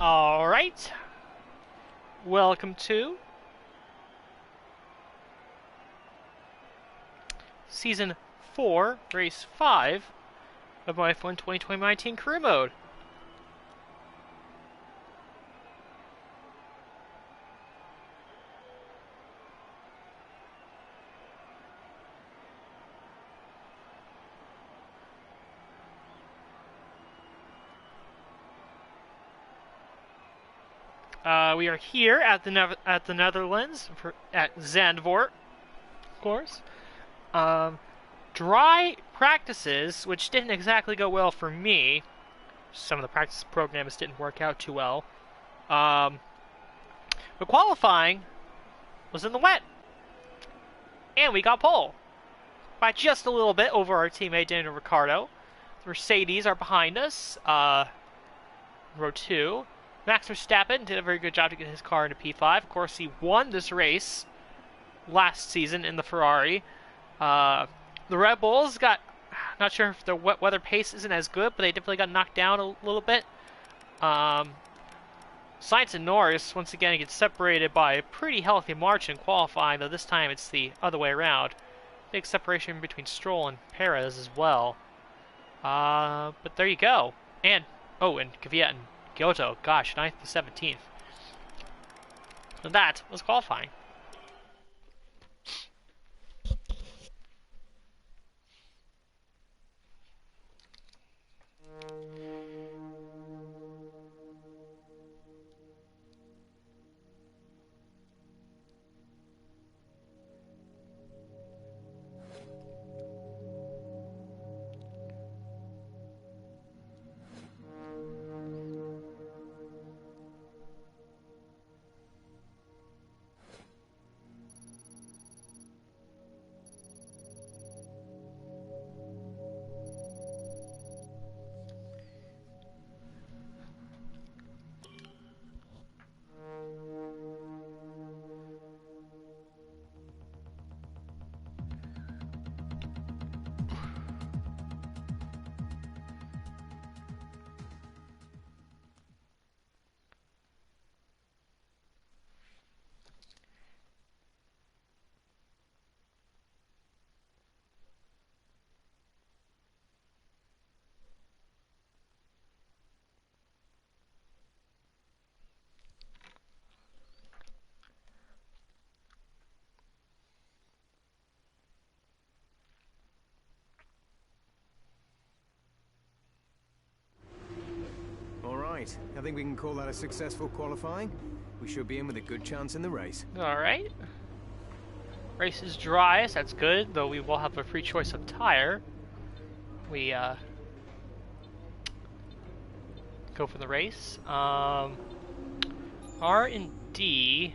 All right. Welcome to Season 4, Race 5 of my F1 2019 Career Mode. We are here at the Netherlands at Zandvoort, of course. Dry practices, which didn't exactly go well for me. Some of the practice programs didn't work out too well. But qualifying was in the wet, and we got pole by just a little bit over our teammate Daniel Ricciardo. The Mercedes are behind us. Row 2. Max Verstappen did a very good job to get his car into P5. Of course, he won this race last season in the Ferrari. The Red Bulls got, not sure if their wet weather pace isn't as good, but they definitely got knocked down a little bit. Sainz and Norris, once again, get separated by a pretty healthy margin in qualifying, though this time it's the other way around. Big separation between Stroll and Perez as well. But there you go. And Kvyat and Kyoto, gosh, 9th to 17th. So that was qualifying. I think we can call that a successful qualifying. We should be in with a good chance in the race. Alright. Race is dry, so that's good, though we will have a free choice of tire. We go for the race. R and D,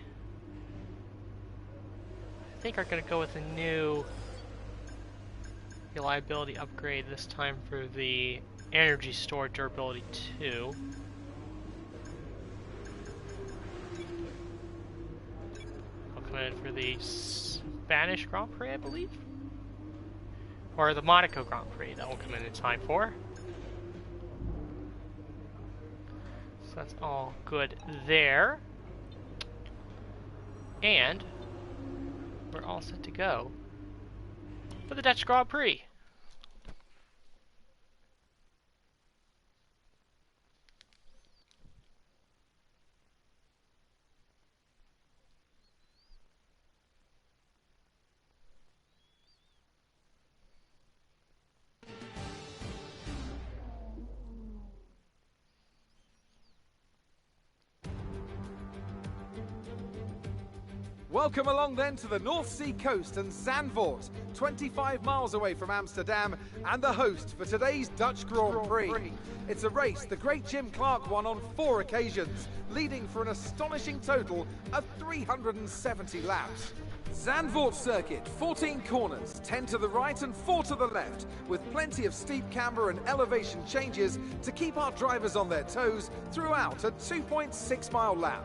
I think, are going to go with a new reliability upgrade, this time for the energy storage durability 2. For the Spanish Grand Prix, I believe, or the Monaco Grand Prix, that will come in time for. So that's all good there, and we're all set to go for the Dutch Grand Prix. Welcome along then to the North Sea coast and Zandvoort, 25 miles away from Amsterdam, and the host for today's Dutch Grand Prix. It's a race the great Jim Clark won on 4 occasions, leading for an astonishing total of 370 laps. Zandvoort circuit, 14 corners, 10 to the right and 4 to the left, with plenty of steep camber and elevation changes to keep our drivers on their toes throughout a 2.6 mile lap.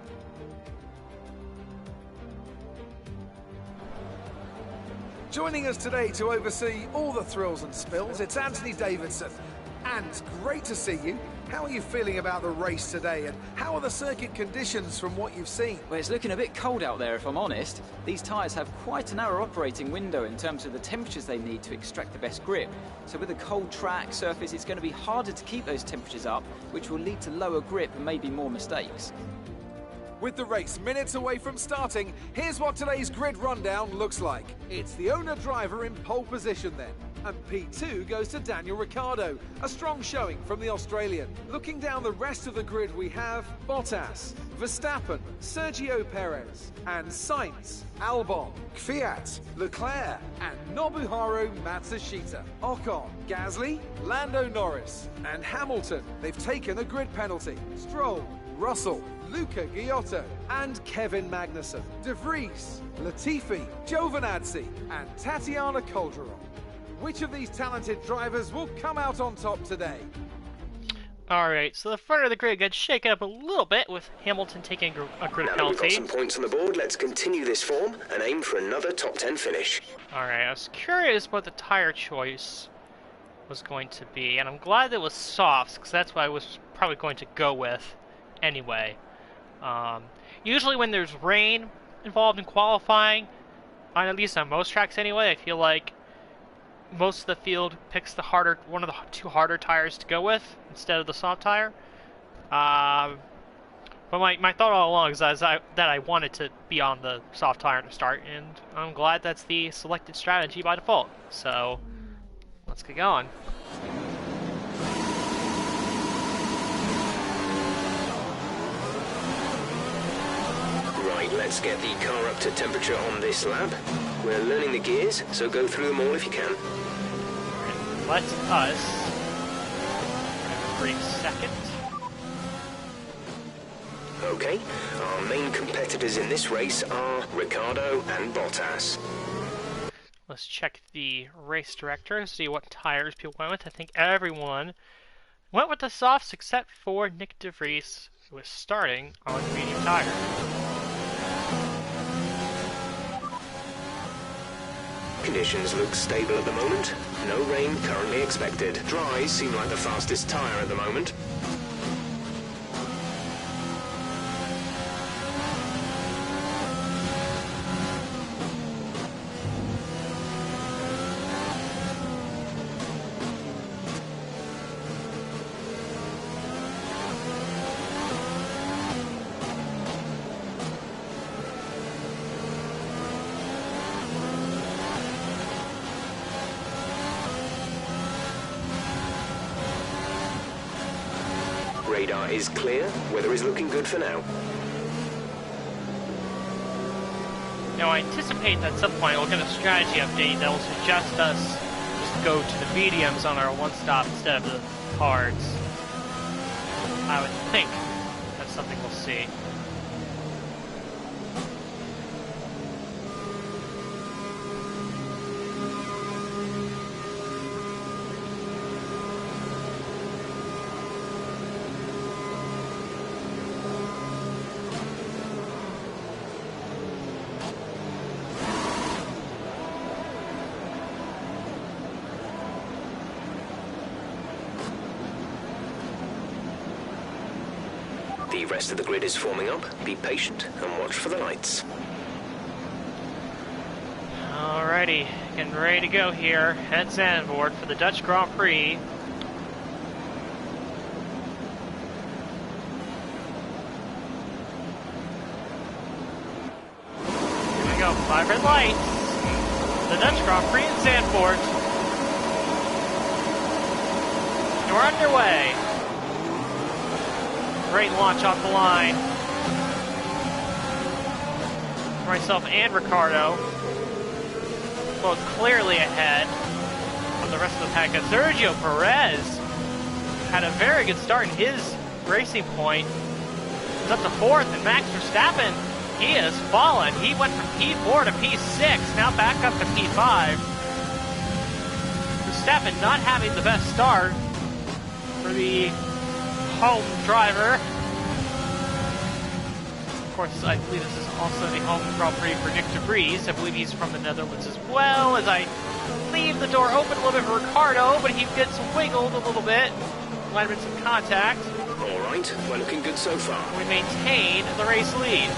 Joining us today to oversee all the thrills and spills, it's Anthony Davidson. And great to see you. How are you feeling about the race today, and how are the circuit conditions from what you've seen? Well, it's looking a bit cold out there, if I'm honest. These tyres have quite a narrow operating window in terms of the temperatures they need to extract the best grip. So with a cold track surface, it's going to be harder to keep those temperatures up, which will lead to lower grip and maybe more mistakes. With the race minutes away from starting, here's what today's grid rundown looks like. It's the owner driver in pole position then. And P2 goes to Daniel Ricciardo, a strong showing from the Australian. Looking down the rest of the grid, we have Bottas, Verstappen, Sergio Perez, and Sainz, Albon, Kvyat, Leclerc, and Nobuharu Matsushita. Ocon, Gasly, Lando Norris, and Hamilton. They've taken a grid penalty. Stroll, Russell, Luca Giotto, and Kevin Magnussen. De Vries, Latifi, Giovinazzi, and Tatiana Calderon. Which of these talented drivers will come out on top today? Alright, so the front of the grid gets shaken up a little bit with Hamilton taking a grid Now that penalty. we've got some points on the board, let's continue this form and aim for another top 10 finish. Alright, I was curious what the tire choice was going to be, and I'm glad it was softs, because that's what I was probably going to go with anyway. Usually when there's rain involved in qualifying, at least on most tracks anyway, I feel like most of the field picks one of the two harder tires to go with instead of the soft tire. But my thought all along is that I wanted to be on the soft tire to start, and I'm glad that's the selected strategy by default. So let's get going. Right, let's get the car up to temperature on this lap. We're learning the gears, so go through them all if you can. Let us bring second. Okay, our main competitors in this race are Ricciardo and Bottas. Let's check the race director, see what tires people went with. I think everyone went with the softs except for Nick De Vries, who is starting on medium tires. Conditions look stable at the moment. No rain currently expected. Dries seem like the fastest tyre at the moment. Radar is clear. Weather is looking good for now. Now I anticipate that at some point we'll get a strategy update that will suggest us just go to the mediums on our one-stop instead of the hards. I would think that's something we'll see. The rest of the grid is forming up. Be patient and watch for the lights. Alrighty, getting ready to go here at Zandvoort for the Dutch Grand Prix. Here we go, 5 red lights. The Dutch Grand Prix in Zandvoort. And we're underway. Great launch off the line. For myself and Ricciardo, both clearly ahead of the rest of the pack. And Sergio Perez had a very good start in his racing point. He's up to 4th, and Max Verstappen, he has fallen. He went from P4 to P6, now back up to P5. Verstappen not having the best start for the home driver. Of course, I believe this is also the home Grand Prix for Nick De Vries. I believe he's from the Netherlands as well. As I leave the door open a little bit for Ricciardo, but he gets wiggled a little bit. might have been some contact. All right, we're looking good so far. We maintain the race lead.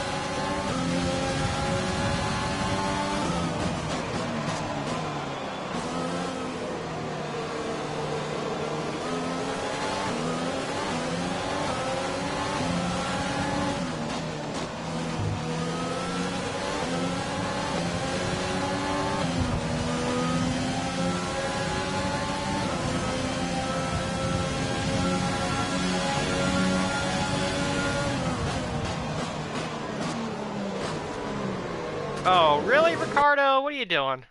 Oh, really, Ricardo? What are you doing?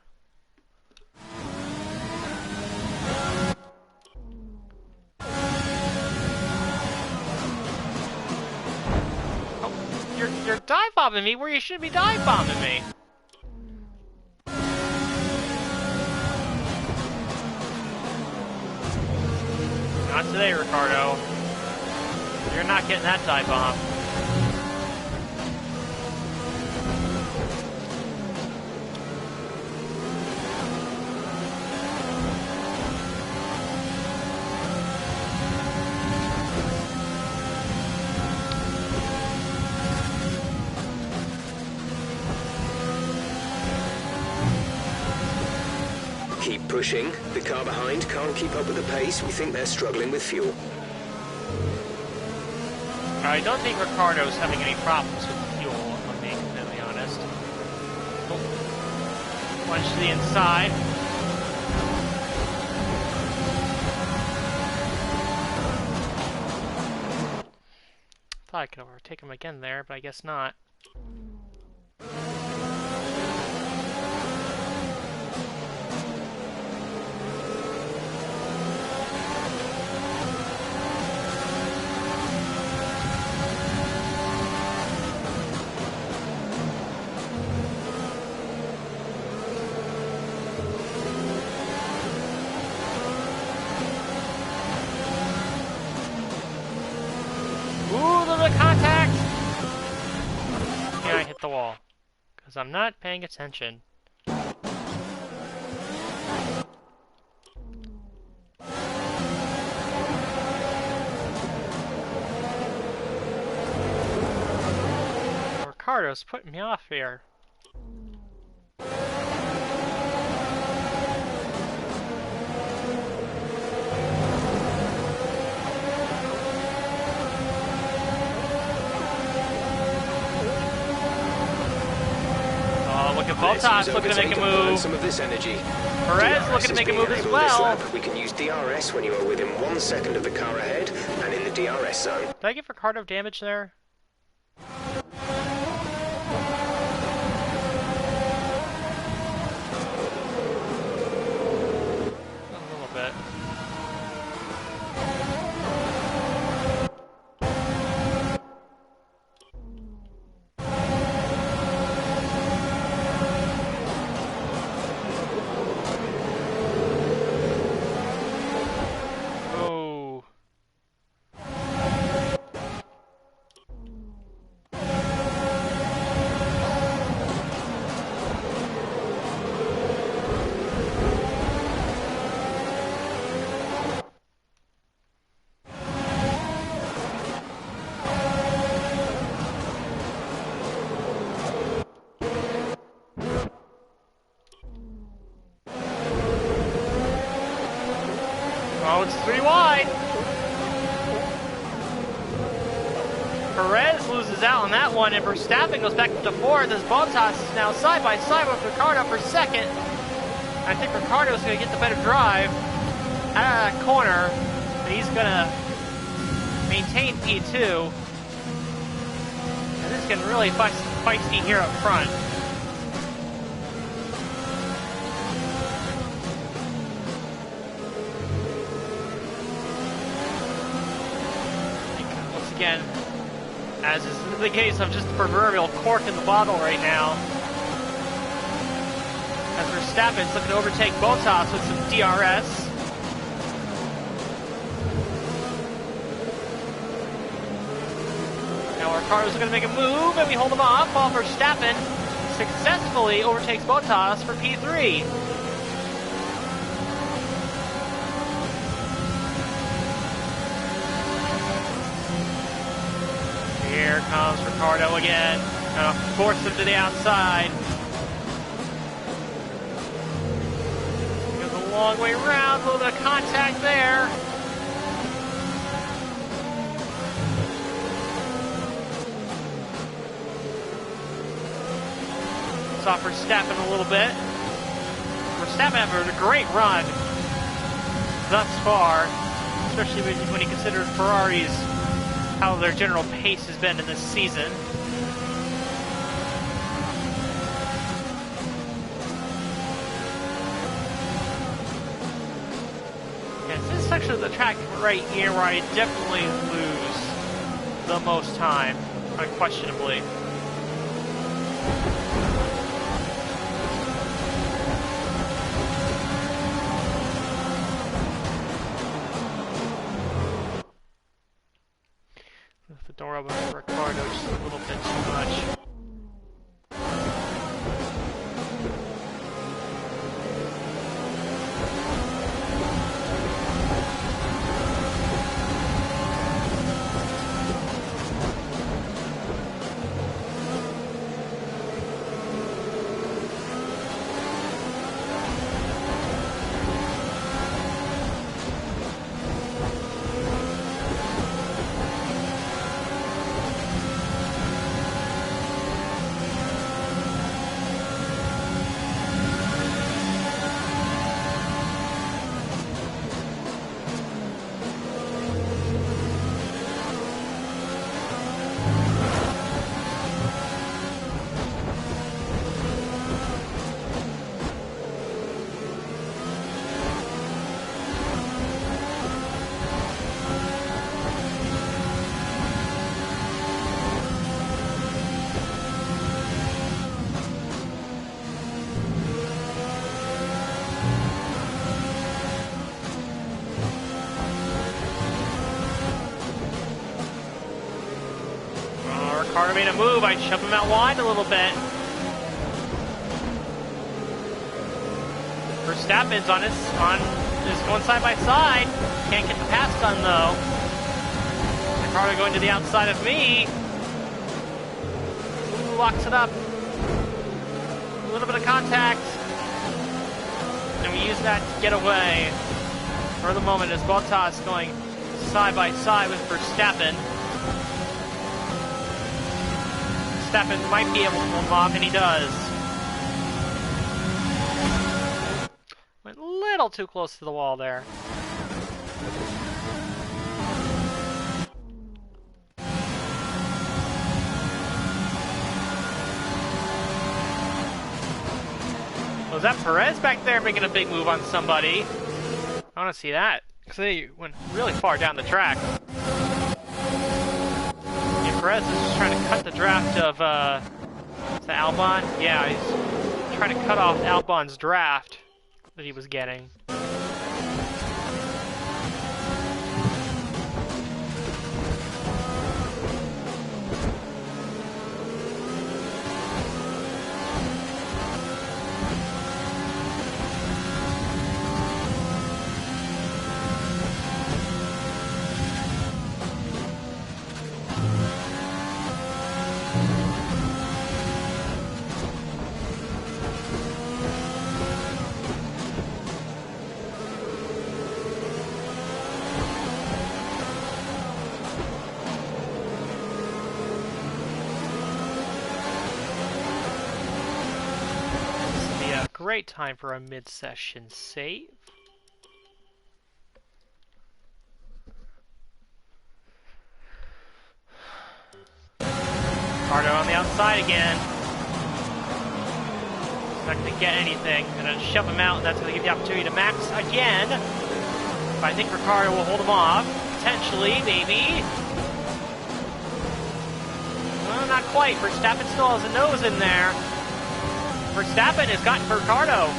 Oh, you're dive bombing me where you shouldn't be dive bombing me. Not today, Ricardo. You're not getting that dive bomb. Keep pushing. The car behind can't keep up with the pace. We think they're struggling with fuel. I don't think Ricardo's having any problems with fuel, if I'm being completely honest. Oh. Punch to the inside. Thought I could overtake him again there, but I guess not. Contact! Yeah, I hit the wall. Because I'm not paying attention. Ricardo's putting me off here. Look at Bottas looking to make a move. Some of this energy. Perez looking to make a move as well. We can use DRS when you are within 1 second of the car ahead and in the DRS zone. Did I give Ricardo damage there? A little bit. Oh, it's 3 wide. Perez loses out on that one, and Verstappen goes back up to 4th as Bottas is now side by side with Ricciardo for 2nd. I think Ricciardo's going to get the better drive out of that corner, and he's going to maintain P2. And this is getting really feisty here up front. Again, as is the case of just the proverbial cork in the bottle right now. As Verstappen's looking to overtake Bottas with some DRS. Now Ricciardo's looking to make a move, and we hold him off while Verstappen successfully overtakes Bottas for P3. comes Ricciardo again. Gonna force him to the outside. Goes a long way around, a little bit of contact there. Off Verstappen a little bit. Verstappen having a great run thus far, especially when you consider Ferrari's, how their general pace has been in this season. Yeah, this is section of the track right here where I definitely lose the most time, unquestionably. The door open for Ricciardo just a little bit too much. Ricciardo made a move. I shoved him out wide a little bit. Verstappen's is going side by side. Can't get the pass done though. Ricciardo going to the outside of me. Ooh, locks it up. A little bit of contact. And we use that to get away. For the moment, as Bottas going side by side with Verstappen. Verstappen might be able to pull him off, and he does. Went a little too close to the wall there. Was that Perez back there making a big move on somebody? I want to see that, because they went really far down the track. Perez is just trying to cut the draft of, is that Albon? Yeah, he's trying to cut off Albon's draft that he was getting. Great time for a mid-session save. Ricciardo on the outside again. He's not going to get anything. Going to shove him out, and that's going to give the opportunity to Max again. But I think Ricciardo will hold him off. Potentially, maybe. Well, not quite. Verstappen still has a nose in there. Verstappen has gotten Ricciardo.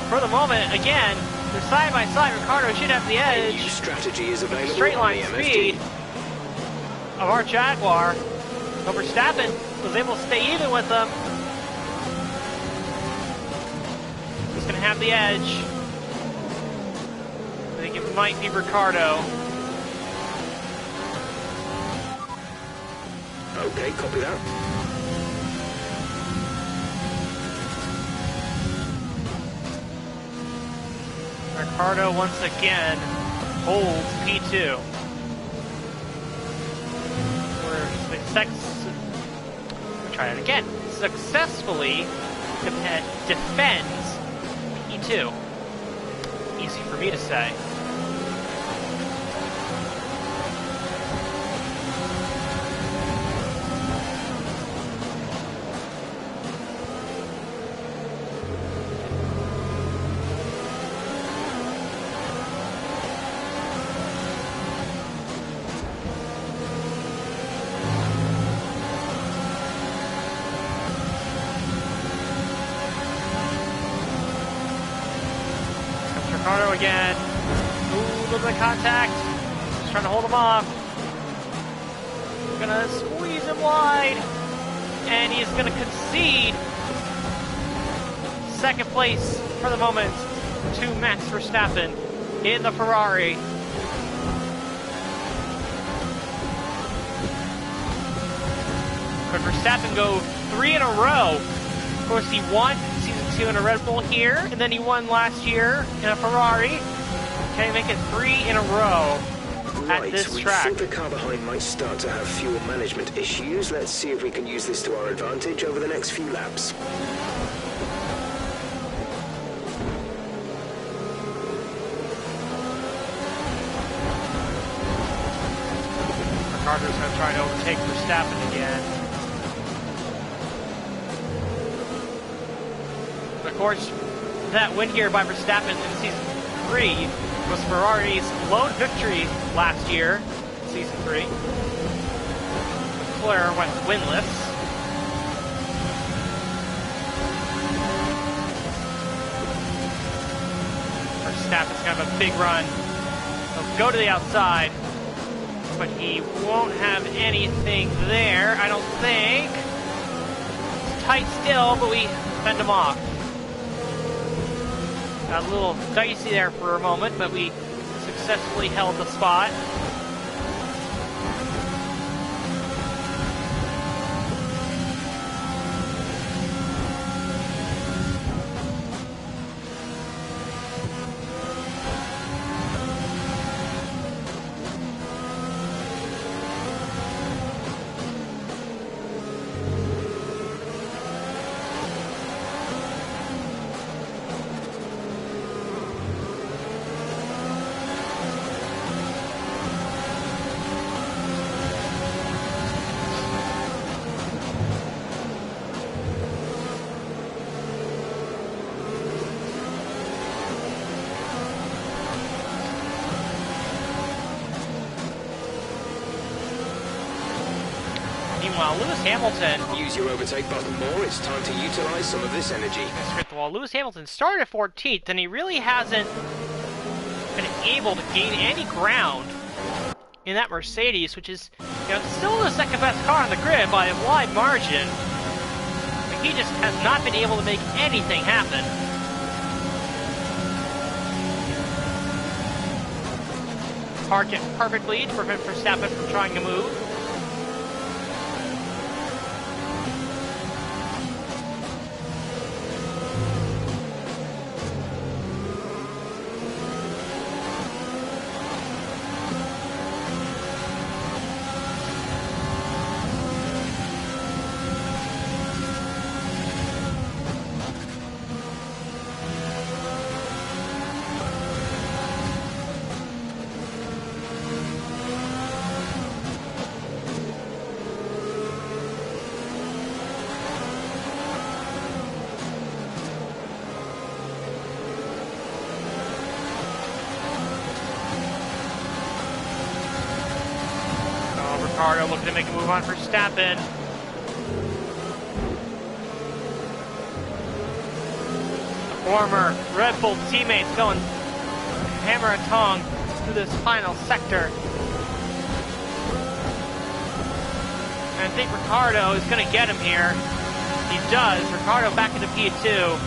For the moment, again, they're side by side. Ricciardo should have the edge. A new strategy is available. Straight line on the speed of our Jaguar. But Verstappen was able to stay even with them. He's going to have the edge. I think it might be Ricciardo. Okay, copy that. Ricardo once again holds P2. We'll try it again. Successfully defends P2. Easy for me to say. Ricardo again. Ooh, little bit of contact. Just trying to hold him off. Gonna squeeze him wide. And he's gonna concede second place for the moment to Max Verstappen in the Ferrari. Could Verstappen go 3 in a row? Of course, he won Season 2 in a Red Bull here, and then he won last year in a Ferrari. Can he make it 3 in a row at this track? We think the car behind might start to have fuel management issues. Let's see if we can use this to our advantage over the next few laps. Ricardo's going to try to overtake Verstappen again. Of course, that win here by Verstappen in Season 3 was Ferrari's lone victory last year, Season 3. Leclerc went winless. Verstappen's going to have a big run. He'll go to the outside, but he won't have anything there, I don't think. It's tight still, but we fend him off. Got a little dicey there for a moment, but we successfully held the spot. Meanwhile, Lewis Hamilton... Use your overtake button more. It's time to utilize some of this energy. While Lewis Hamilton started 14th, and he really hasn't been able to gain any ground in that Mercedes, which is, still the second best car on the grid by a wide margin. But he just has not been able to make anything happen. Park it perfectly to prevent Verstappen from trying to move. Ricardo looking to make a move on Verstappen. The former Red Bull teammates going hammer and tongue through this final sector. And I think Ricardo is going to get him here. He does. Ricardo back into P2.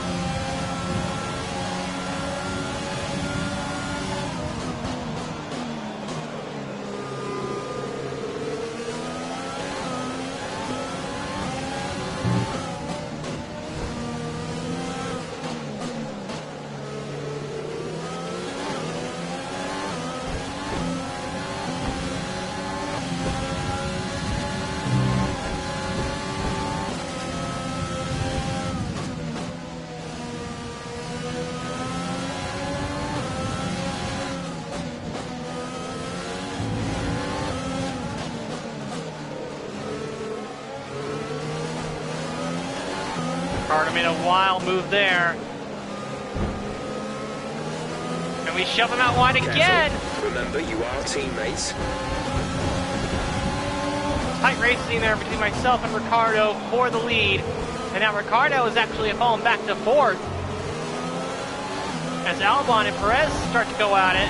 Ricardo made a wild move there. And we shove him out wide again. Remember, you are teammates. Tight racing there between myself and Ricardo for the lead. And now Ricardo is actually falling back to fourth. As Albon and Perez start to go at it.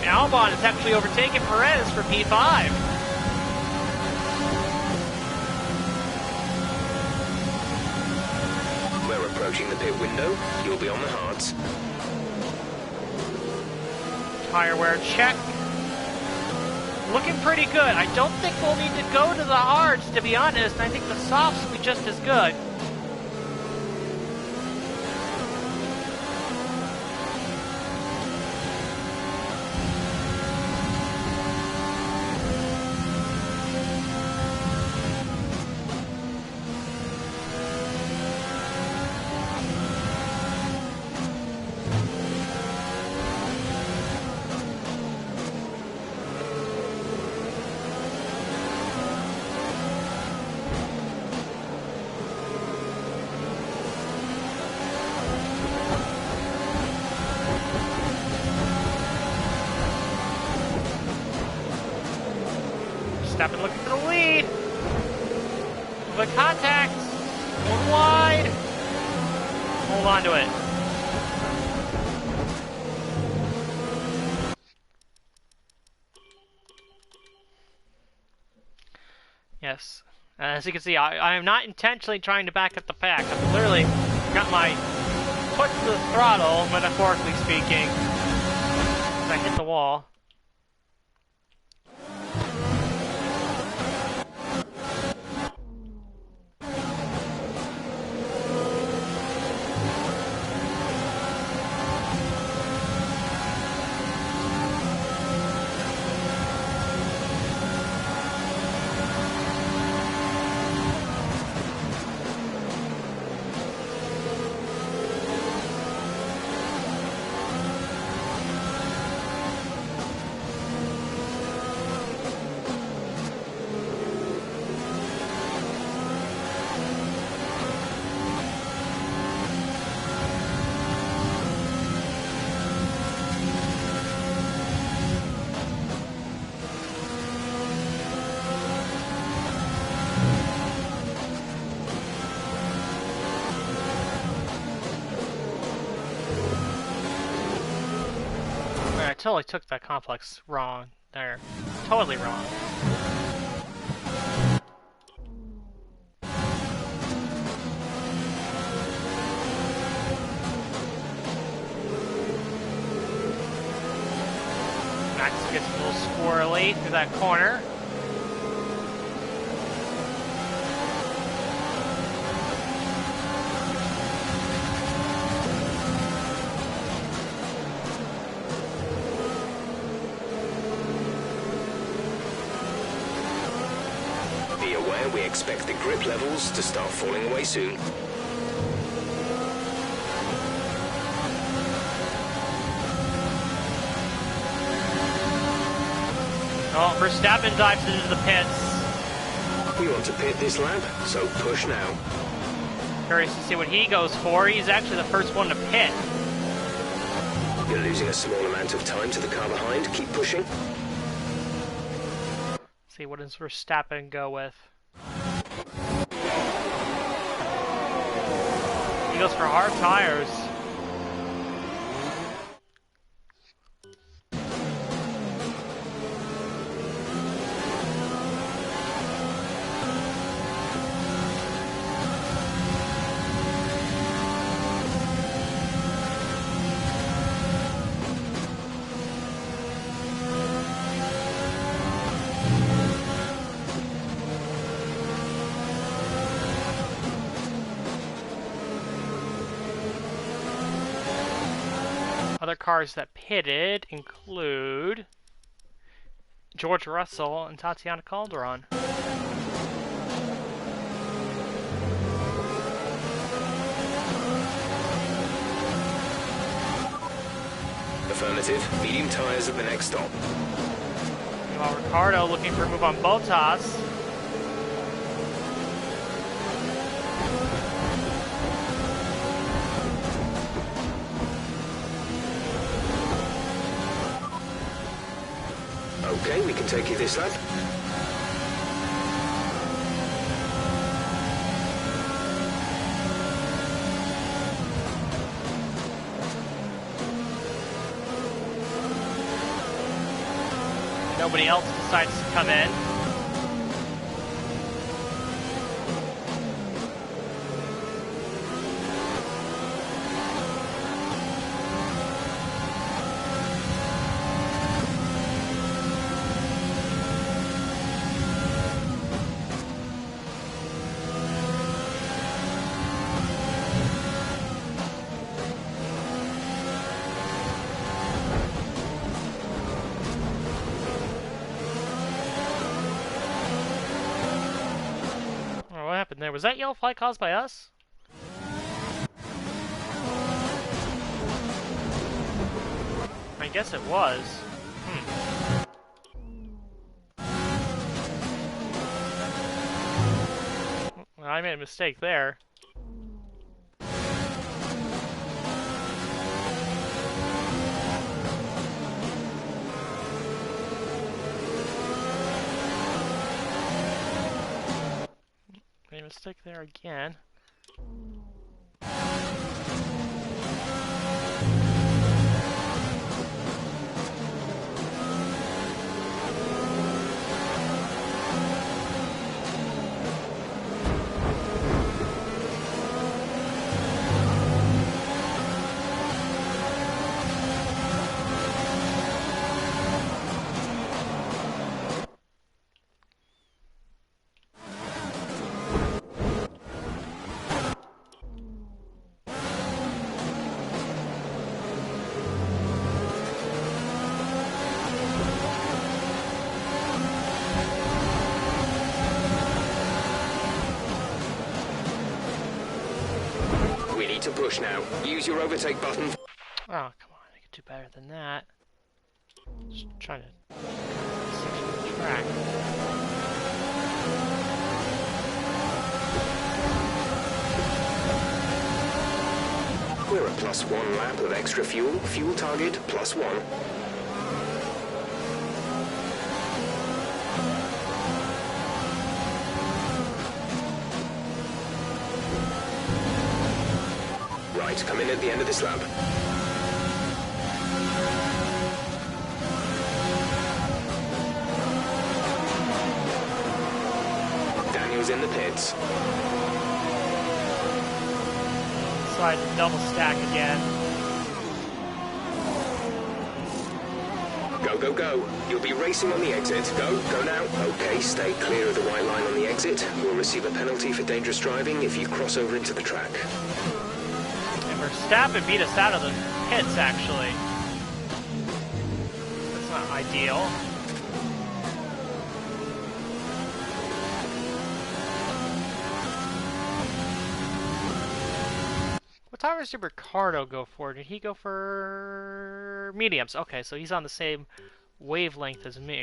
And Albon has actually overtaken Perez for P5. We're approaching the pit window. You'll be on the hards. Tire wear check. Looking pretty good. I don't think we'll need to go to the hards, to be honest. I think the softs will be just as good. Stop and looking for the lead. The contact. Going wide. Hold on to it. Yes. As you can see, I am not intentionally trying to back up the pack. I've clearly got my foot to the throttle, metaphorically speaking, as I hit the wall. I totally took that complex wrong there. Totally wrong. Max gets a little squirrely through that corner. Be aware we expect the grip levels to start falling away soon. Oh, Verstappen dives into the pits. We want to pit this lap, so push now. Curious to see what he goes for. He's actually the first one to pit. You're losing a small amount of time to the car behind. Keep pushing. See, what does Verstappen go with? He goes for hard tires. Other cars that pitted include George Russell and Tatiana Calderon. Affirmative. Medium tires at the next stop. Meanwhile, Ricardo looking for a move on Bottas. Okay, we can take you this lap. Nobody else decides to come in. What happened there? Was that yellow flag caused by us? I guess it was. Well, I made a mistake there. Made a mistake there again. We need to push now. Use your overtake button. Oh, come on. I could do better than that. Just trying to section of the track. We're at +1 lap of extra fuel. Fuel target +1. Right, come in at the end of this lap. Daniel's in the pits. Slide to double stack again. Go, go, go. You'll be racing on the exit. Go, go now. Okay, stay clear of the white line on the exit. You'll receive a penalty for dangerous driving if you cross over into the track. And Verstappen beat us out of the pits, actually. That's not ideal. What tires did Ricardo go for? Did he go for mediums? Okay, so he's on the same wavelength as me.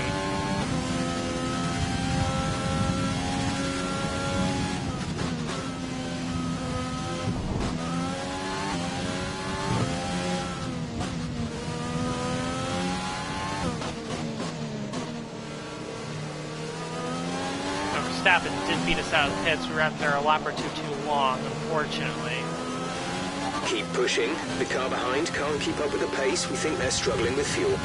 Verstappen did beat us out of the pits. We were out there a lap or two too long, unfortunately. Keep pushing. The car behind can't keep up with the pace. We think they're struggling with fuel.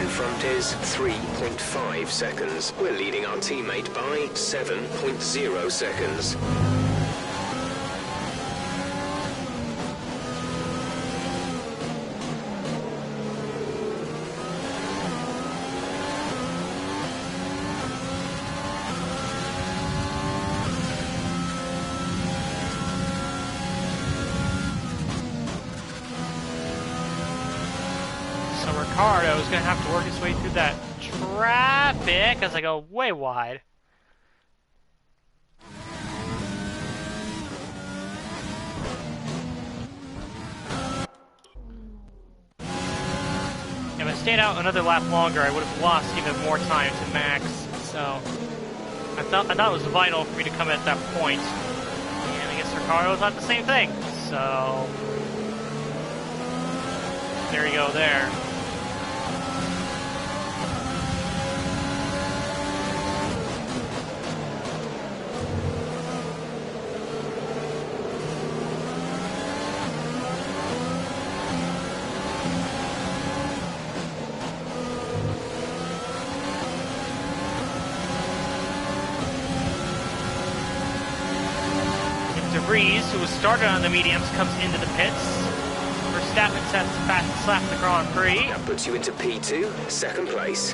Front is 3.5 seconds. We're leading our teammate by 7.0 seconds. Ricardo is going to have to work his way through that traffic as I go way wide. stayed out another lap longer, I would have lost even more time to Max. So I thought it was vital for me to come at that point. And I guess Ricardo thought the same thing. So there you go there. Breeze, who was started on the mediums, comes into the pits. Verstappen sets the fastest lap of the Grand Prix. That puts you into P2, second place.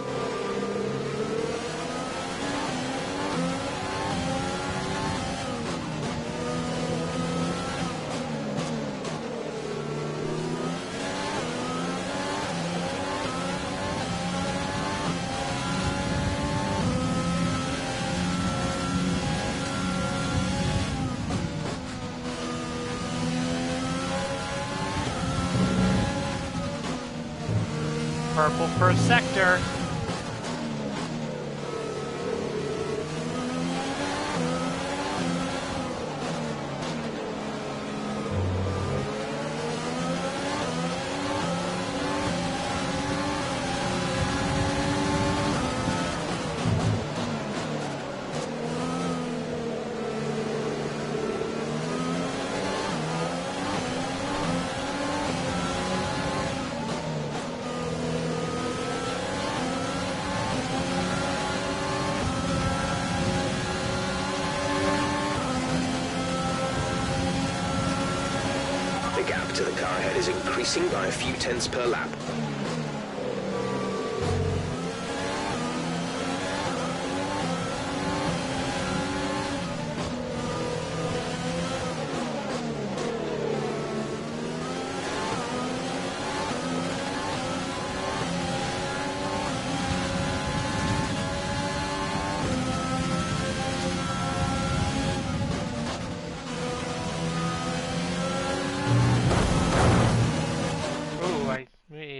Purple first sector. The gap to the car ahead is increasing by a few tenths per lap.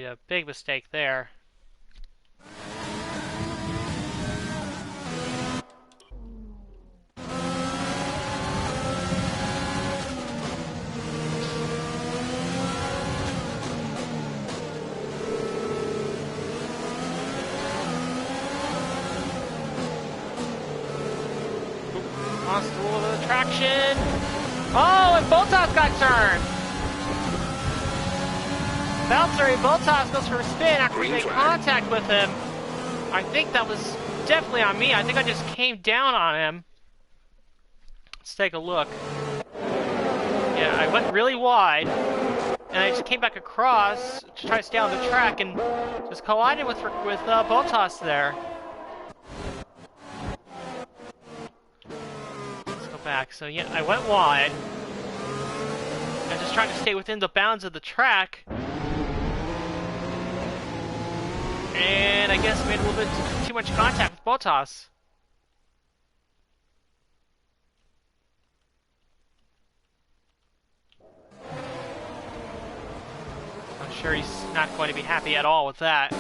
A big mistake there. Lost a little bit of traction. Oh, and Bottas got turned. Valtteri Bottas goes for a spin after we made contact with him. I think that was definitely on me. I think I just came down on him. Let's take a look. Yeah, I went really wide, and I just came back across to try to stay on the track and just collided with Bottas there. Let's go back. So yeah, I went wide. I just tried to stay within the bounds of the track. And I guess made a little bit too much contact with Bottas. I'm sure he's not going to be happy at all with that.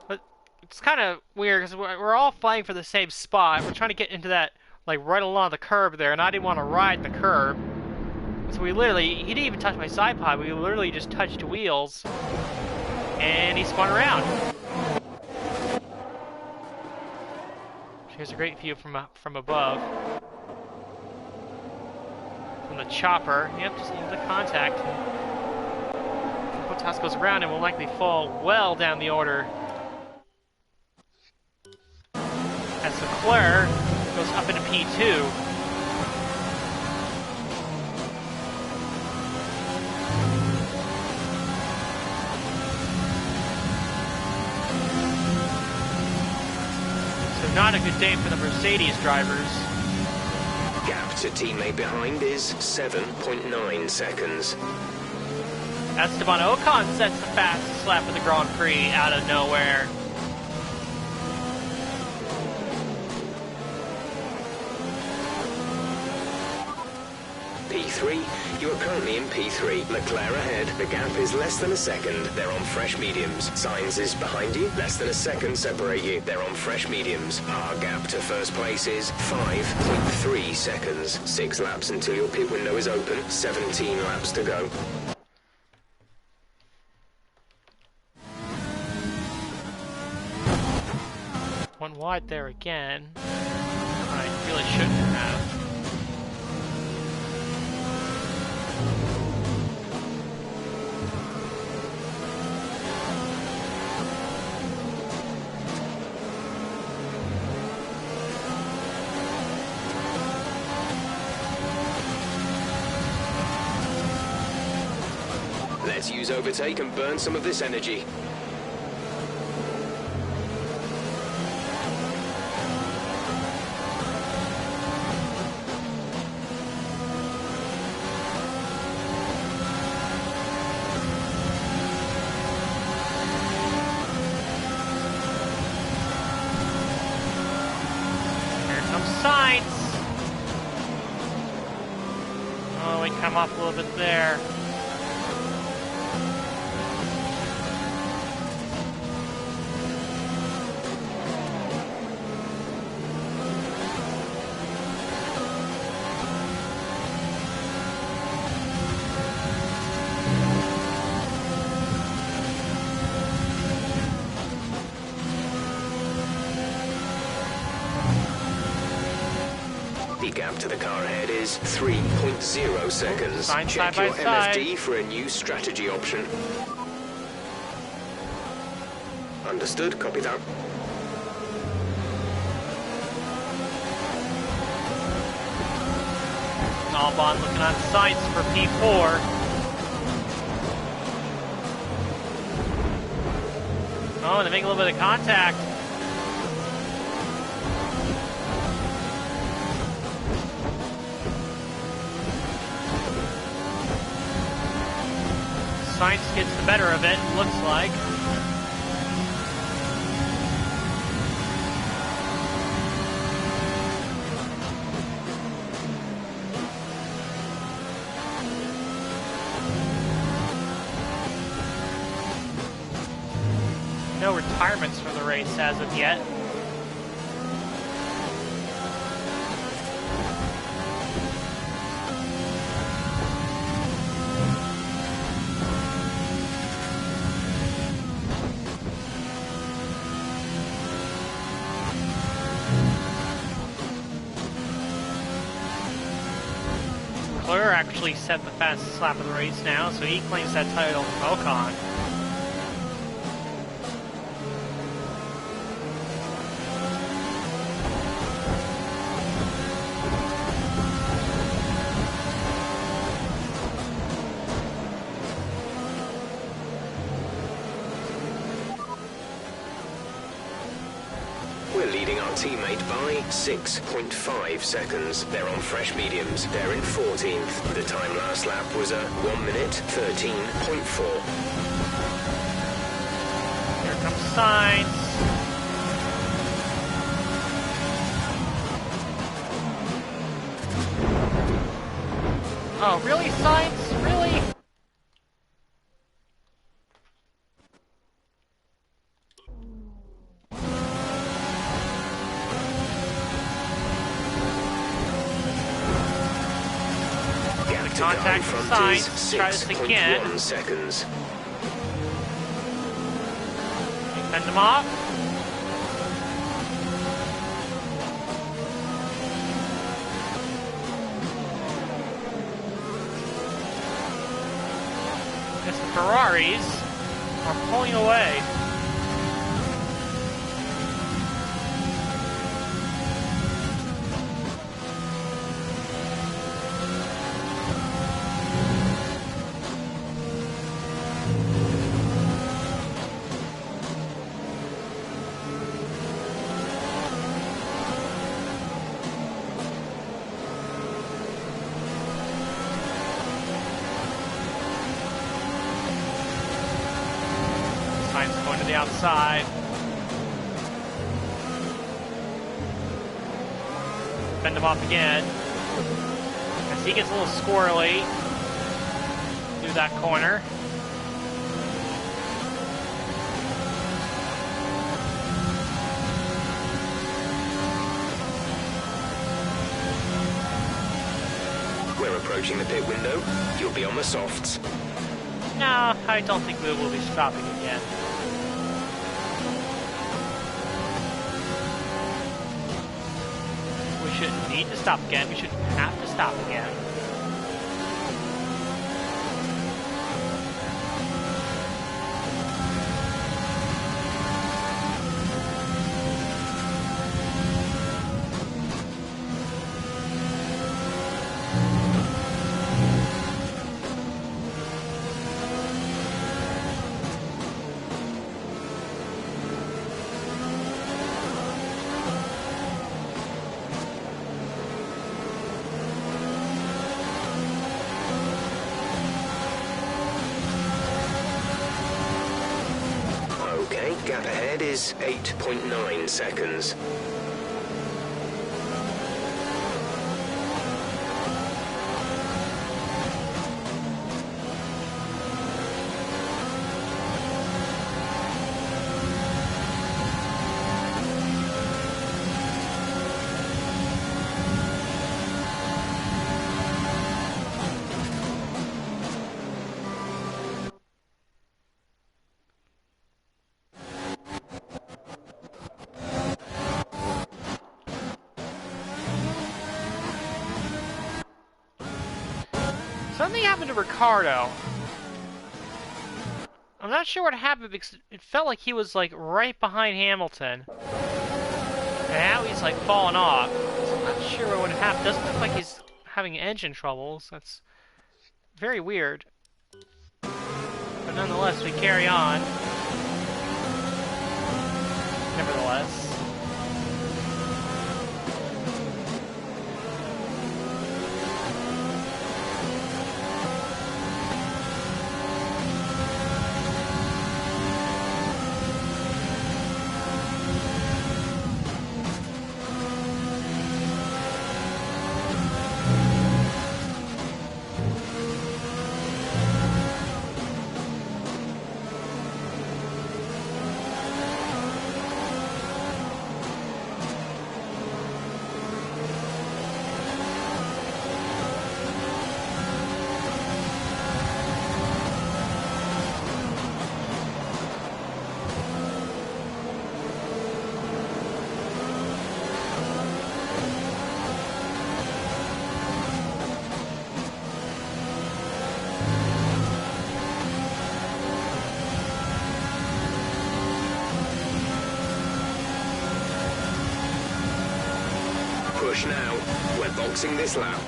But it's kind of weird because we're all fighting for the same spot. We're trying to get into that, like, right along the curb there, and I didn't want to ride the curb. So he didn't even touch my side pod. We literally just touched wheels. And he spun around. Here's a great view from above. From the chopper. Yep, just into the contact. Bottas goes around and will likely fall well down the order. As Leclerc goes up into P2. Not a good day for the Mercedes drivers. Gap to teammate behind is 7.9 seconds. Esteban Ocon sets the fastest lap of the Grand Prix out of nowhere. P3. You are currently in P3. Leclerc ahead. The gap is less than a second. They're on fresh mediums. Sainz is behind you. Less than a second separate you. They're on fresh mediums. Our gap to first place is 5.3 seconds. 6 laps until your pit window is open. 17 laps to go. One wide there again. I really shouldn't have. Let's use overtake and burn some of this energy. Sainz! Oh, we come up a little bit there. The gap to the car ahead is 3.0 seconds. Sainz Check side your by side. MFD for a new strategy option. Understood, copy that. Albon looking on Sainz for P4. Oh, they make a little bit of contact. Sainz gets the better of it, looks like. No retirements for the race as of yet. Leclerc actually set the fastest lap of the race now, so he claims that title from Ocon. We're leading our teammate by 6.5 seconds. They're on fresh mediums. They're in 14th. The time last lap was a 1 minute 13.4. Here comes Sainz. Oh, really, Sainz? Really? Contact from Sainz. Try this again. 6.1 seconds. Send them off. Guess the Ferraris are pulling away. Sainz going to the outside. Fend him off again. As he gets a little squirrely through that corner. We're approaching the pit window. You'll be on the softs. No, I don't think we will be stopping again. We shouldn't need to stop again. We shouldn't have to stop again. Okay, gap ahead is 8.9 seconds. Something happened to Ricardo. I'm not sure what happened because it felt like he was like right behind Hamilton. And now he's like falling off. So I'm not sure what happened. Doesn't look like he's having engine troubles. That's very weird. But nonetheless, we carry on. Nevertheless. Push now. We're boxing this lap.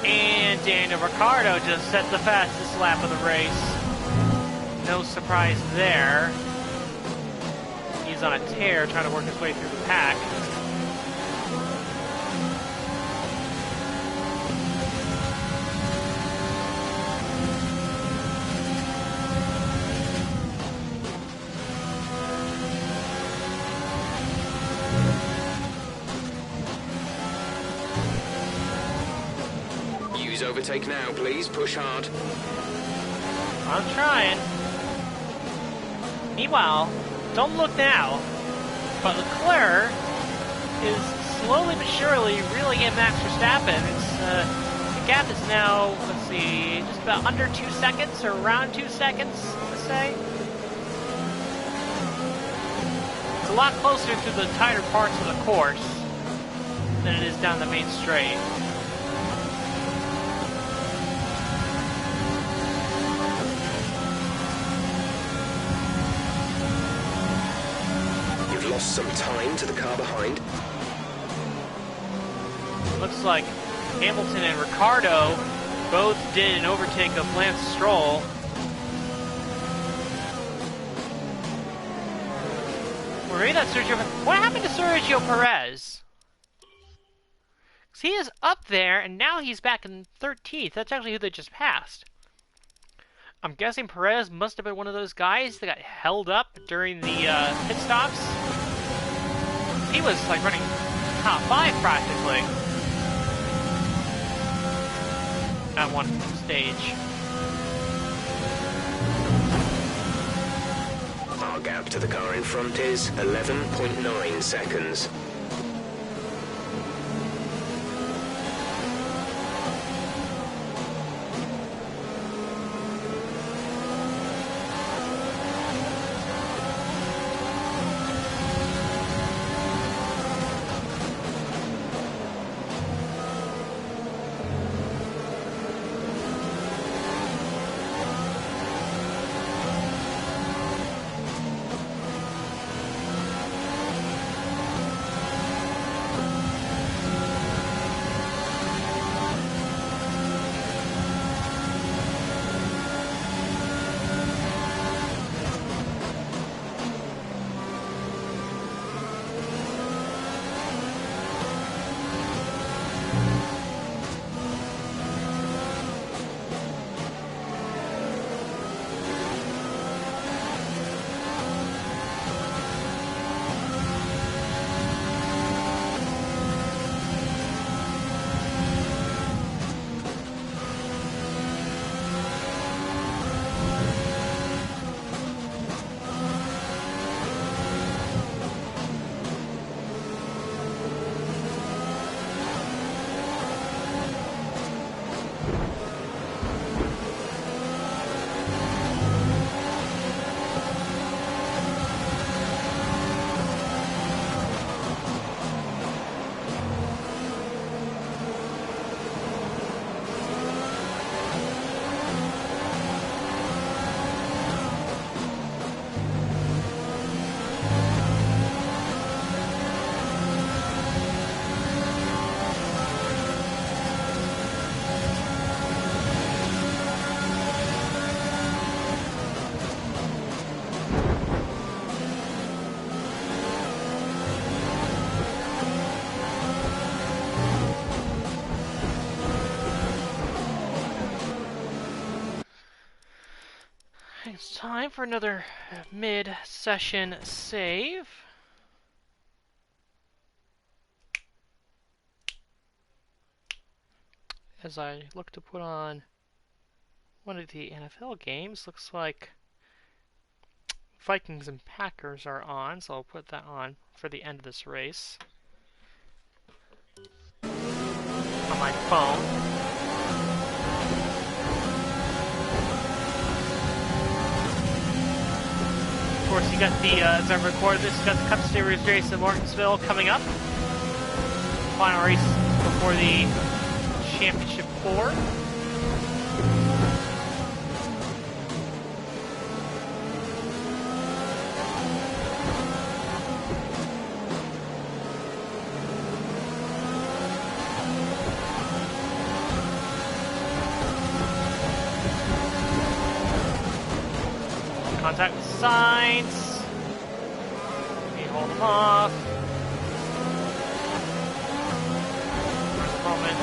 And Daniel Ricciardo just set the fastest lap of the race. No surprise there. He's on a tear trying to work his way through the pack. Use overtake now, please. Push hard. I'm trying. Meanwhile, don't look now, but Leclerc is slowly but surely reeling in Max Verstappen. The gap is now, let's see, just about under 2 seconds, or around 2 seconds, let's say. It's a lot closer to the tighter parts of the course than it is down the main straight. Lost some time to the car behind. Looks like Hamilton and Ricardo both did an overtake of Lance Stroll. Or maybe that's Sergio. What happened to Sergio Perez? Because he is up there, and now he's back in 13th. That's actually who they just passed. I'm guessing Perez must have been one of those guys that got held up during the pit stops. He was like running top 5 practically at one stage. Our gap to the car in front is 11.9 seconds. It's time for another mid-session save. As I look to put on one of the NFL games, looks like Vikings and Packers are on, so I'll put that on for the end of this race on my phone. Of course, you got the, as I record this, you got the Cup Series race in Martinsville coming up. Final race before the Championship 4. Contact with signs. We hold them off. There's a moment.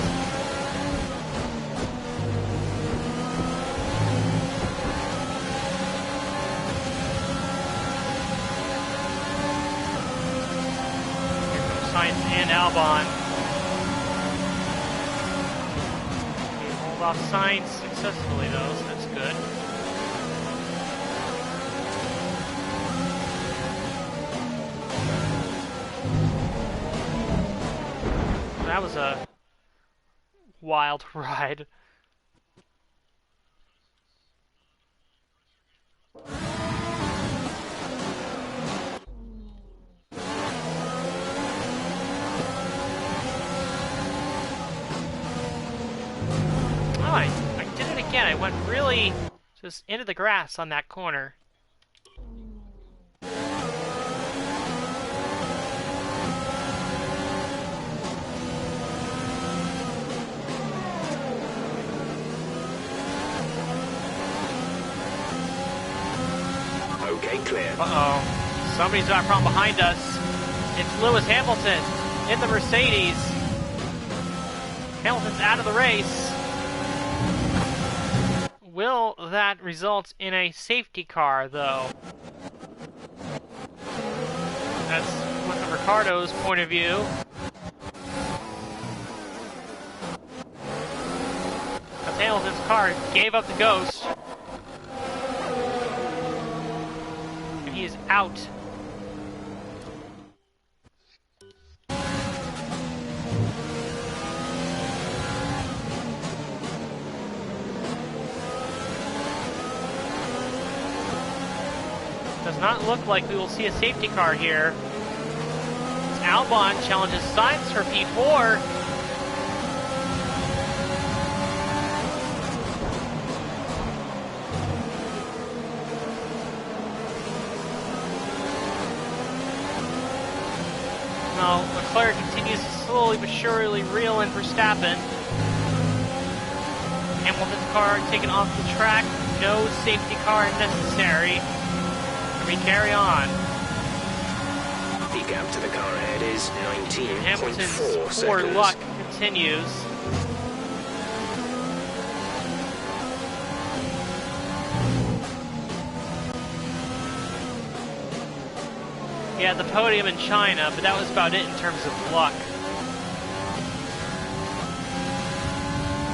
Here comes Sainz and Albon. We hold off Sainz successfully though, so that's good. That was a wild ride. Oh, I did it again. I went really just into the grass on that corner. Okay, clear. Uh-oh. Somebody's got from behind us. It's Lewis Hamilton in the Mercedes. Hamilton's out of the race. Will that result in a safety car, though? That's from Ricardo's point of view. car gave up the ghost. And he is out. Does not look like we will see a safety car here. Albon challenges Sainz for P4. Now, Leclerc continues to slowly but surely reel in Verstappen. Hamilton's car taken off the track. No safety car necessary. We carry on. The gap to the car ahead is 19.4 Hamilton's seconds. poor luck continues. He had the podium in China, but that was about it in terms of luck.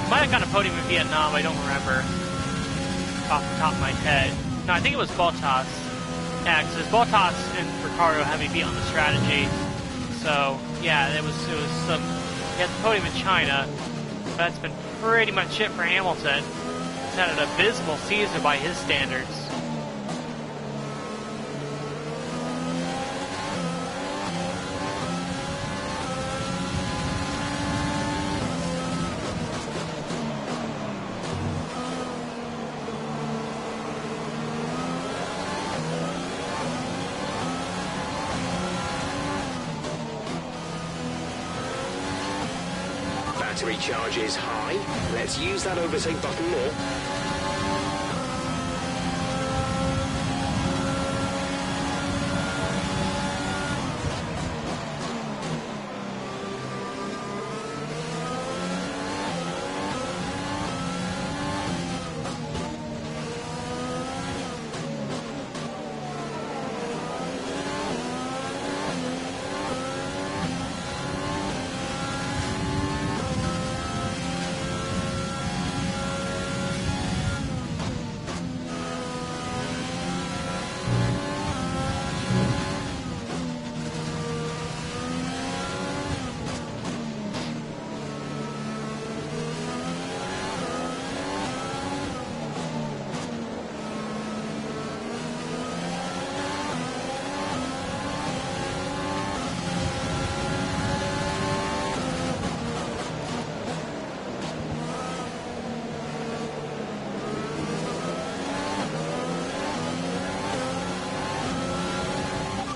Might have gotten a podium in Vietnam, I don't remember. Off the top of my head. No, I think it was Bottas. Yeah, because Bottas and Ricciardo had me beat on the strategy. So, yeah, it was some... He had the podium in China. But that's been pretty much it for Hamilton. He's had an abysmal season by his standards. Battery charge is high. Let's use that overtake button more.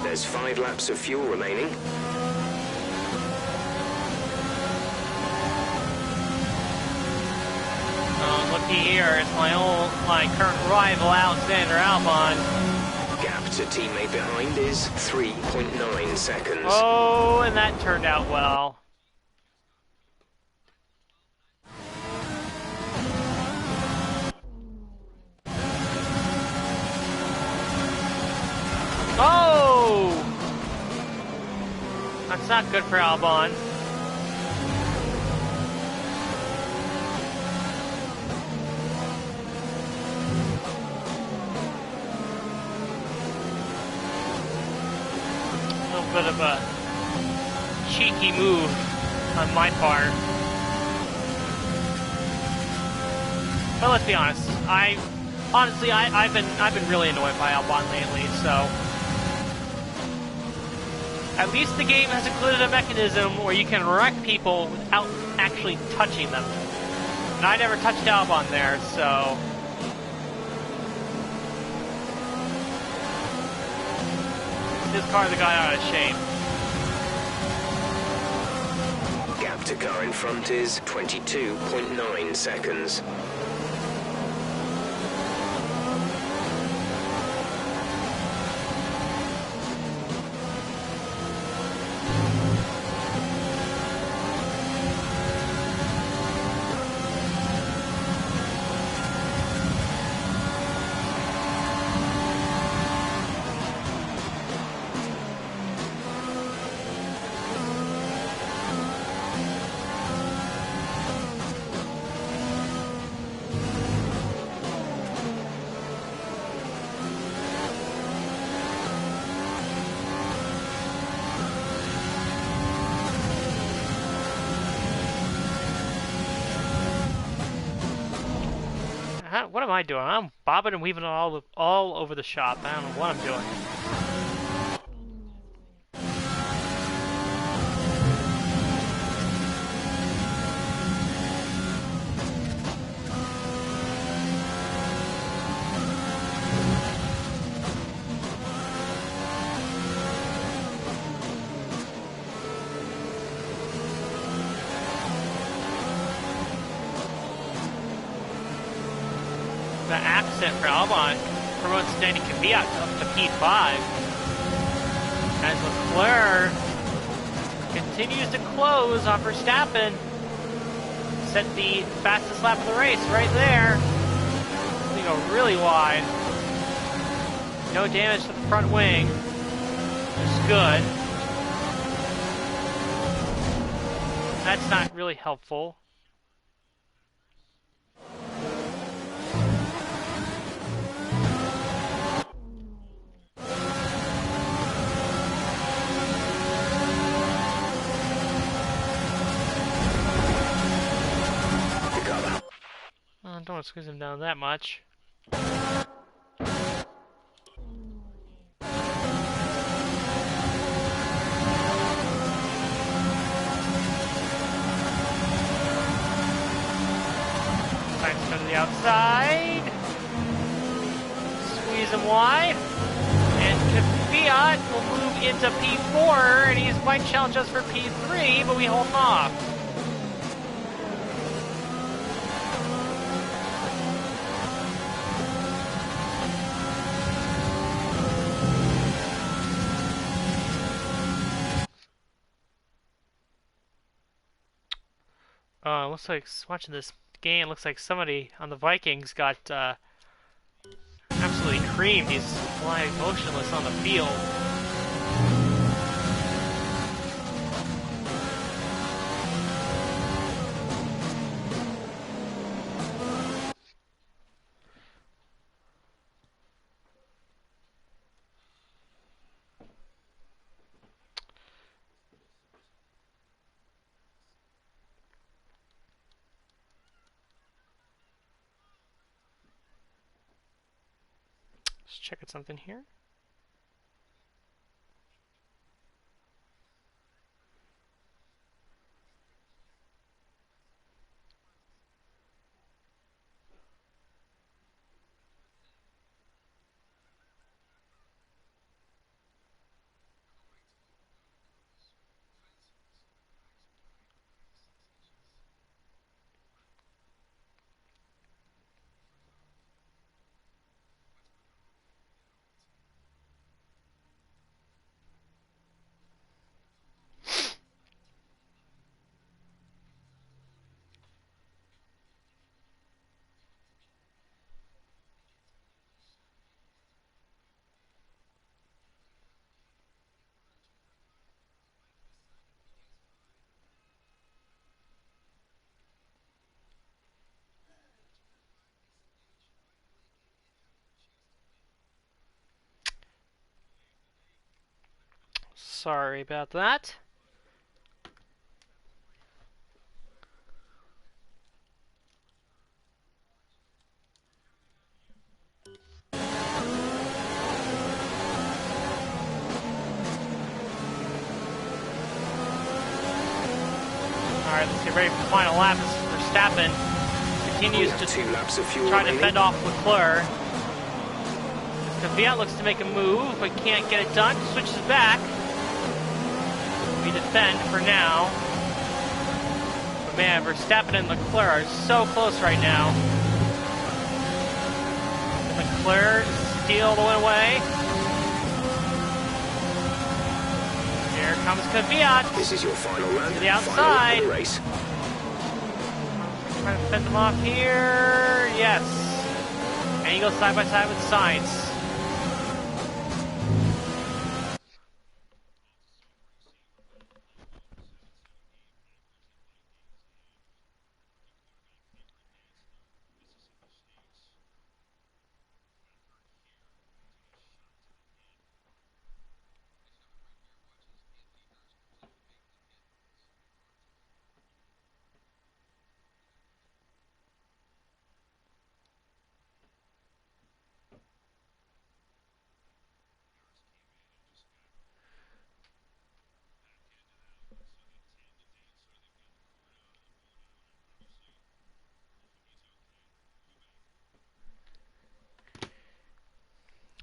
There's 5 laps of fuel remaining. Looky here, it's my current rival Alexander Albon. Gap to teammate behind is 3.9 seconds. Oh, and that turned out well. Oh! That's not good for Albon. A little bit of a cheeky move on my part. But let's be honest, I've been really annoyed by Albon lately, so at least the game has included a mechanism where you can wreck people without actually touching them. And I never touched Albon there, so this car's a guy out of shape. Gap to car in front is 22.9 seconds. What am I doing? I'm bobbing and weaving all over the shop. I don't know what I'm doing. The accent for Albon promotes Danny Kvyat up to P5. As Leclerc continues to close on Verstappen. Set the fastest lap of the race right there. They go really wide. No damage to the front wing. It's good. That's not really helpful. Don't want to squeeze him down that much. Sainz go to the outside. Squeeze him wide. And Kvyat will move into P4, and he might challenge us for P3, but we hold him off. Looks like, watching this game, looks like somebody on the Vikings got absolutely creamed. He's lying motionless on the field. Just checking something here. Sorry about that. Alright, let's get ready for the final lap. Verstappen continues to try to fend off Leclerc. Kvyat looks to make a move, but can't get it done. Switches back. We defend for now. But man, Verstappen and Leclerc are so close right now. Leclerc steal the win away. Here comes Kvyat. This is your final lap. To the outside. Final race. Trying to fend them off here. Yes. And he goes side by side with Sainz.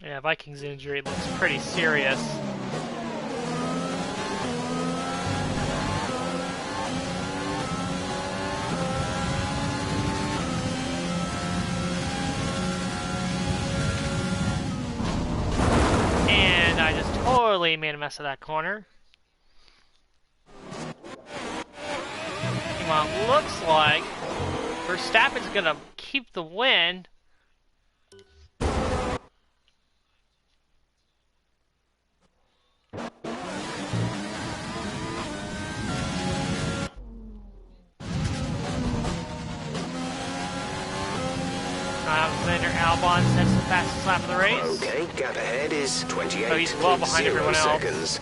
Yeah, Vikings injury looks pretty serious. And I just totally made a mess of that corner. Well, it looks like Verstappen's gonna keep the win. Alexander Albon sets the fastest lap of the race. Okay, gap ahead is 28. So he's well behind everyone else. Seconds.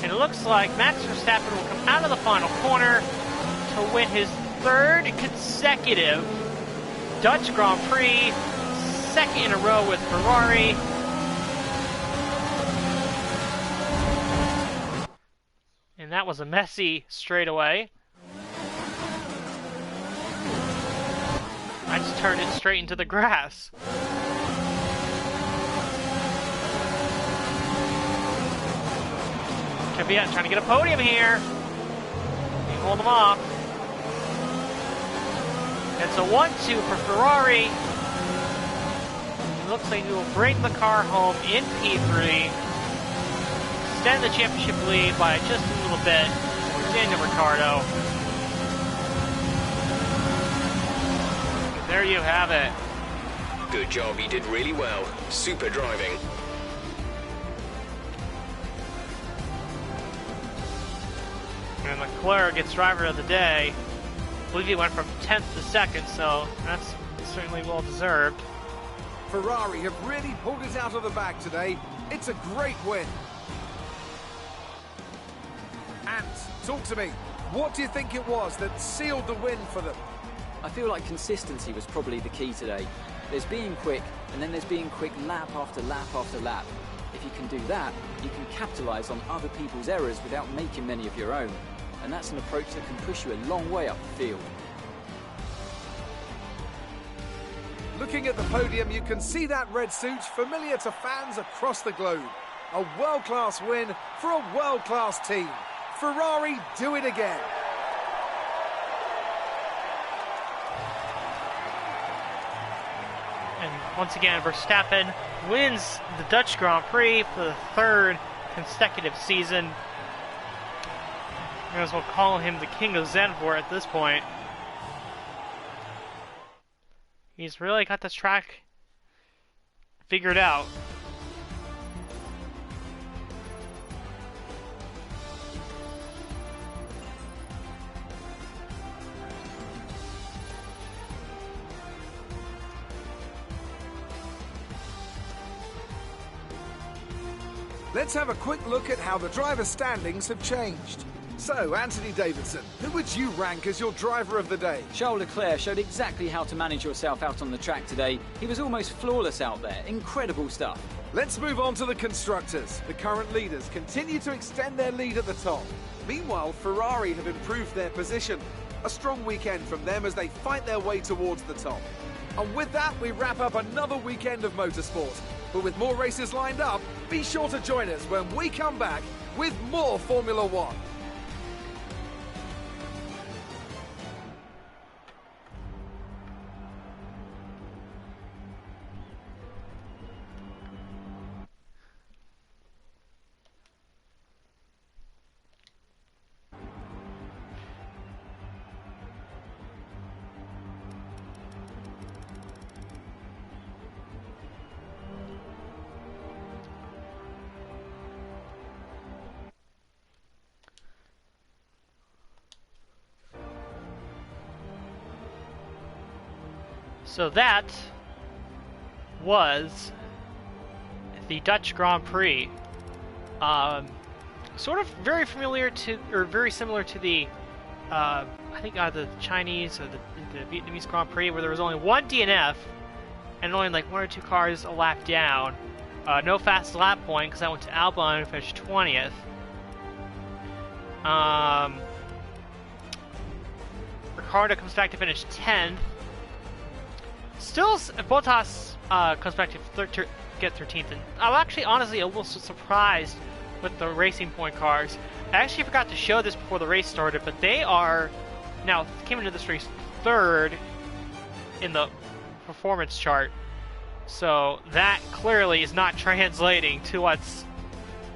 And it looks like Max Verstappen will come out of the final corner to win his third consecutive Dutch Grand Prix, second in a row with Ferrari. And that was a messy straightaway. I just turned it straight into the grass. Kvyat trying to get a podium here. Can't hold them off. It's a 1-2 for Ferrari. It looks like he will bring the car home in P3. Extend the championship lead by just a little bit for Daniel Ricciardo. There you have it. Good job, you did really well. Super driving. And Leclerc gets driver of the day. I believe he went from 10th to 2nd, so that's certainly well deserved. Ferrari have really pulled it out of the bag today. It's a great win. And talk to me. What do you think it was that sealed the win for them? I feel like consistency was probably the key today. There's being quick, and then there's being quick lap after lap after lap. If you can do that, you can capitalise on other people's errors without making many of your own. And that's an approach that can push you a long way up the field. Looking at the podium, you can see that red suit familiar to fans across the globe. A world-class win for a world-class team. Ferrari do it again. And once again, Verstappen wins the Dutch Grand Prix for the third consecutive season. May as well call him the king of Zandvoort at this point. He's really got this track figured out. Let's have a quick look at how the driver standings have changed. So, Anthony Davidson, who would you rank as your driver of the day? Charles Leclerc showed exactly how to manage yourself out on the track today. He was almost flawless out there. Incredible stuff. Let's move on to the constructors. The current leaders continue to extend their lead at the top. Meanwhile, Ferrari have improved their position. A strong weekend from them as they fight their way towards the top. And with that, we wrap up another weekend of motorsport. But with more races lined up, be sure to join us when we come back with more Formula One. So that was the Dutch Grand Prix. Sort of very familiar to, or very similar to the, I think the Chinese or the Vietnamese Grand Prix, where there was only one DNF and only like one or two cars a lap down. No fast lap point because I went to Albon and finished 20th. Ricciardo comes back to finish 10th. Still, Bottas comes back to get 13th. And I'm actually honestly a little surprised with the Racing Point cars. I actually forgot to show this before the race started, but they are now came into this race 3rd in the performance chart. So that clearly is not translating to what's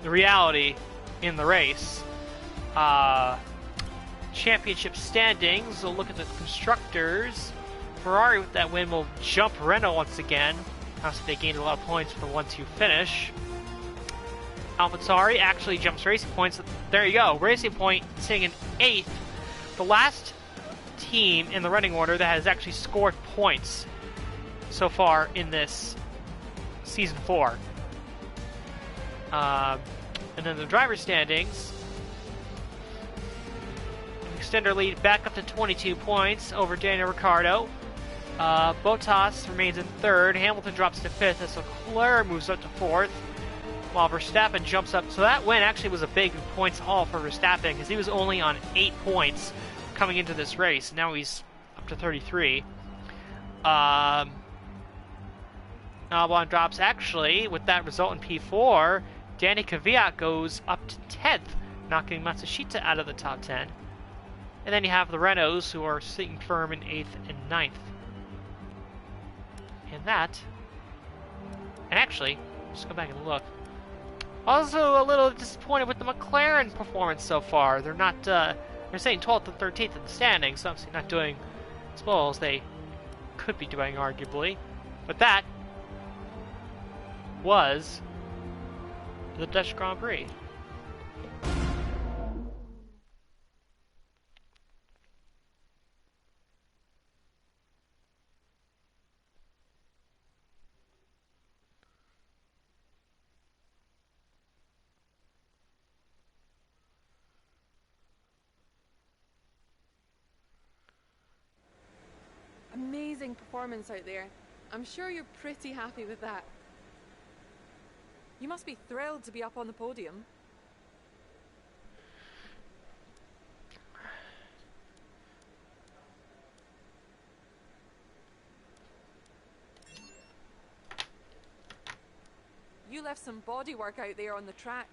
the reality in the race. Championship standings, we'll look at the constructors. Ferrari with that win will jump Renault once again. Obviously they gained a lot of points for the 1-2 finish. AlphaTauri actually jumps Racing Points. There you go, Racing Point sitting in 8th. The last team in the running order that has actually scored points so far in this Season 4. And then the driver standings. Extend our lead back up to 22 points over Daniel Ricciardo. Bottas remains in 3rd. Hamilton drops to 5th as Leclerc moves up to 4th. While Verstappen jumps up. So that win actually was a big points haul for Verstappen because he was only on 8 points coming into this race. Now he's up to 33. Albon drops actually with that result in P4. Danny Kvyat goes up to 10th, knocking Matsushita out of the top 10. And then you have the Renaults who are sitting firm in 8th and 9th. And actually, just go back and look. Also a little disappointed with the McLaren performance so far. They're not, they're sitting 12th and 13th in the standings, so obviously not doing as well as they could be doing, arguably. But that was the Dutch Grand Prix. Amazing performance out there. I'm sure you're pretty happy with that. You must be thrilled to be up on the podium. You left some bodywork out there on the track.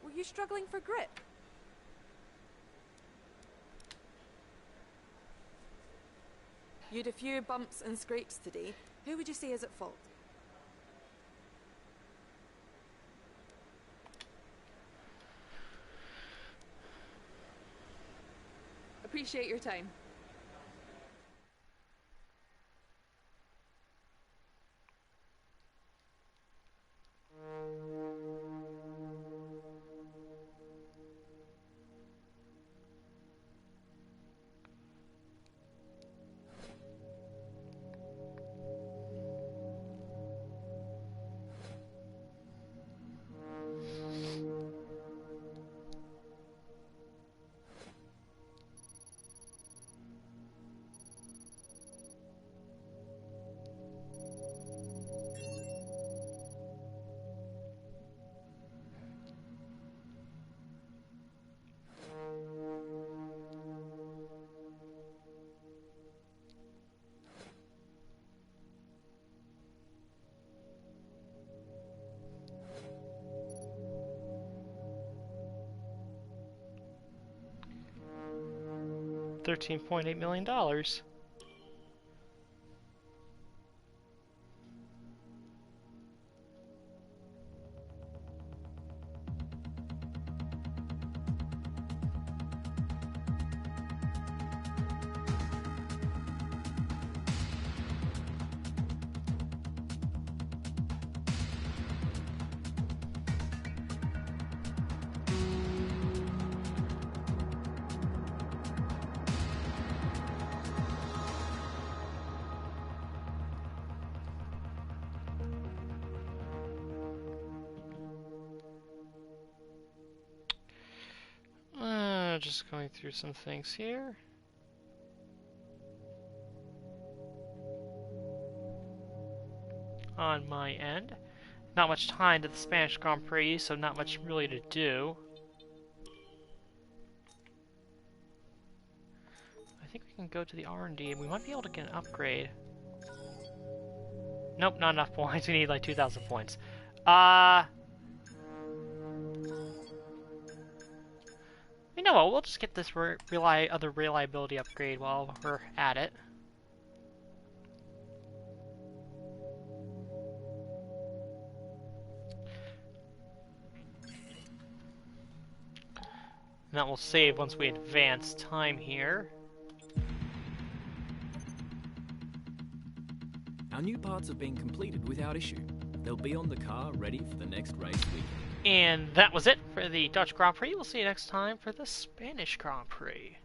Were you struggling for grip? You'd a few bumps and scrapes today. Who would you say is at fault? Appreciate your time. $13.8 million. Just going through some things here. On my end. Not much time to the Spanish Grand Prix, so not much really to do. I think we can go to the R&D and we might be able to get an upgrade. Nope, not enough points. We need like 2,000 points. You know what? We'll just get this other reliability upgrade while we're at it. And that will save once we advance time here. Our new parts have been completed without issue. They'll be on the car ready for the next race weekend. And that was it for the Dutch Grand Prix. We'll see you next time for the Spanish Grand Prix.